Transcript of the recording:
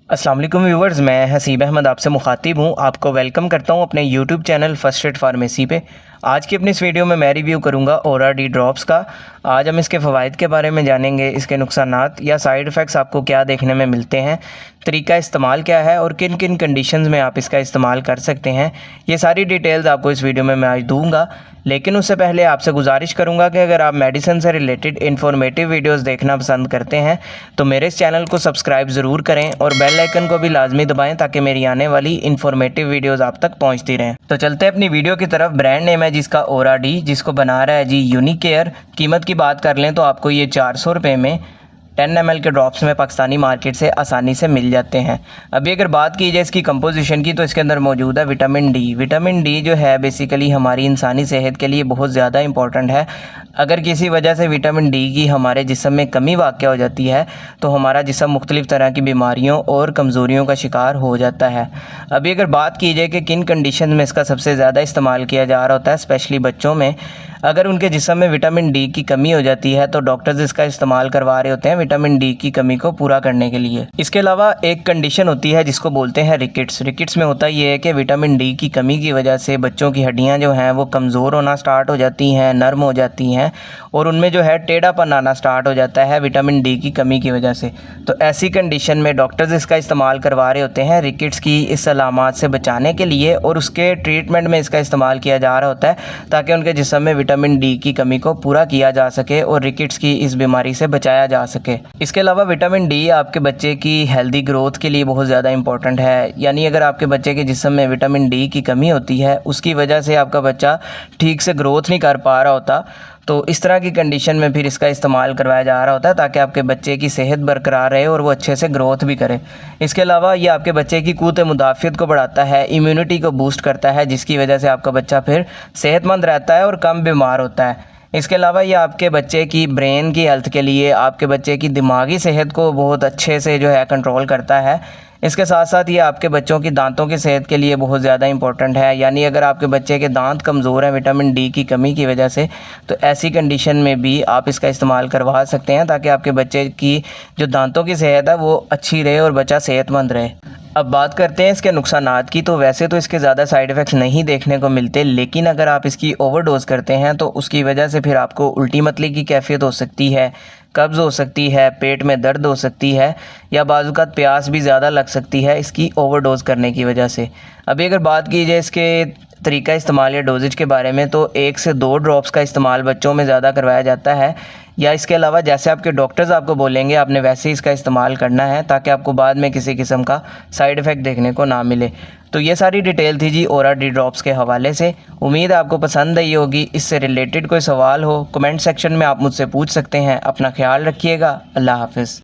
अस्सलाम वालेकुम व्यूवर्स, मैं हसीब अहमद आपसे मुखातिब हूँ। आपको वेलकम करता हूँ अपने YouTube channel first aid pharmacy पे। आज की अपनी इस वीडियो में मैं रिव्यू करूँगा ORA-D ड्रॉप्स का। आज हम इसके फ़वाइद के बारे में जानेंगे, इसके नुकसानात या साइड इफ़ेक्ट्स आपको क्या देखने में मिलते हैं, तरीका इस्तेमाल क्या है और किन किन कंडीशंस में आप इसका इस्तेमाल कर सकते हैं। ये सारी डिटेल्स आपको इस वीडियो में मैं आज दूँगा। लेकिन उससे पहले आपसे गुजारिश करूंगा कि अगर आप मेडिसिन से रिलेटेड इन्फॉर्मेटिव वीडियोस देखना पसंद करते हैं तो मेरे इस चैनल को सब्सक्राइब ज़रूर करें और बेल आइकन को भी लाजमी दबाएं ताकि मेरी आने वाली इन्फॉर्मेटिव वीडियोस आप तक पहुंचती रहें। तो चलते हैं अपनी वीडियो की तरफ। ब्रांड नेम है जिसका ORA-D, जिसको बना रहा है जी यूनिकेयर। कीमत की बात कर लें तो आपको ये 400 रुपये में 10 ml के ड्रॉप्स में पाकिस्तानी मार्केट से आसानी से मिल जाते हैं। अभी अगर बात की जाए इसकी कंपोजिशन की तो इसके अंदर मौजूद है विटामिन डी। विटामिन डी जो है बेसिकली हमारी इंसानी सेहत के लिए बहुत ज़्यादा इंपॉर्टेंट है। अगर किसी वजह से विटामिन डी की हमारे जिस्म में कमी वाक़या हो जाती है तो हमारा जिस्म मुख्तलिफ़ तरह की बीमारियों और कमज़ोरियों का शिकार हो जाता है। अभी अगर बात की जाए कि किन कंडीशन में इसका सबसे ज़्यादा इस्तेमाल किया जा रहा होता है, स्पेशली बच्चों में, अगर उनके जिस्म में विटामिन डी की कमी हो जाती है तो डॉक्टर्स इसका इस्तेमाल करवा रहे होते हैं विटामिन डी की कमी को पूरा करने के लिए। इसके अलावा एक कंडीशन होती है जिसको बोलते हैं रिकेट्स। रिकेट्स में होता ये है कि विटामिन डी की कमी की वजह से बच्चों की हड्डियां जो हैं वो कमज़ोर होना स्टार्ट हो जाती हैं, नरम हो जाती हैं और उनमें जो है टेढ़ापन आना स्टार्ट हो जाता है विटामिन डी की कमी की वजह से। तो ऐसी कंडीशन में डॉक्टर्स इसका इस्तेमाल करवा रहे होते हैं रिकेट्स की इस अलामात से बचाने के लिए, और उसके ट्रीटमेंट में इसका इस्तेमाल किया जा रहा होता है ताकि उनके जिस्म में विटामिन डी की कमी को पूरा किया जा सके और रिकेट्स की इस बीमारी से बचाया जा सके। इसके अलावा विटामिन डी आपके बच्चे की हेल्दी ग्रोथ के लिए बहुत ज़्यादा इंपॉर्टेंट है। यानी अगर आपके बच्चे के जिस्म में विटामिन डी की कमी होती है, उसकी वजह से आपका बच्चा ठीक से ग्रोथ नहीं कर पा रहा होता, तो इस तरह की कंडीशन में फिर इसका इस्तेमाल करवाया जा रहा होता है ताकि आपके बच्चे की सेहत बरकरार रहे और वो अच्छे से ग्रोथ भी करे। इसके अलावा ये आपके बच्चे की क़ुव्वत मुदाफ़ियत को बढ़ाता है, इम्यूनिटी को बूस्ट करता है, जिसकी वजह से आपका बच्चा फिर सेहतमंद रहता है और कम बीमार होता है। इसके अलावा ये आपके बच्चे की ब्रेन की हेल्थ के लिए, आपके बच्चे की दिमागी सेहत को बहुत अच्छे से जो है कंट्रोल करता है। इसके साथ साथ ये आपके बच्चों की दांतों की सेहत के लिए बहुत ज़्यादा इंपॉर्टेंट है। यानी अगर आपके बच्चे के दांत कमज़ोर हैं विटामिन डी की कमी की वजह से, तो ऐसी कंडीशन में भी आप इसका इस्तेमाल करवा सकते हैं ताकि आपके बच्चे की जो दांतों की सेहत है वो अच्छी रहे और बच्चा सेहतमंद रहे। अब बात करते हैं इसके नुकसानात की। तो वैसे तो इसके ज़्यादा साइड इफ़ेक्ट्स नहीं देखने को मिलते, लेकिन अगर आप इसकी ओवरडोज करते हैं तो उसकी वजह से फिर आपको उल्टी मतली की कैफियत हो सकती है, कब्ज़ हो सकती है, पेट में दर्द हो सकती है, या बाज़-औक़ात प्यास भी ज़्यादा लग सकती है इसकी ओवरडोज़ करने की वजह से। अभी अगर बात की जाए इसके तरीका इस्तेमाल या डोजेज के बारे में तो 1 से 2 ड्रॉप्स का इस्तेमाल बच्चों में ज़्यादा करवाया जाता है, या इसके अलावा जैसे आपके डॉक्टर्स आपको बोलेंगे आपने वैसे ही इसका इस्तेमाल करना है ताकि आपको बाद में किसी किस्म का साइड इफ़ेक्ट देखने को ना मिले। तो ये सारी डिटेल थी जी ORA-D ड्रॉप्स के हवाले से। उम्मीद है आपको पसंद आई होगी। इससे रिलेटेड कोई सवाल हो कमेंट सेक्शन में आप मुझसे पूछ सकते हैं। अपना ख्याल रखिएगा। अल्लाह हाफ़िज़।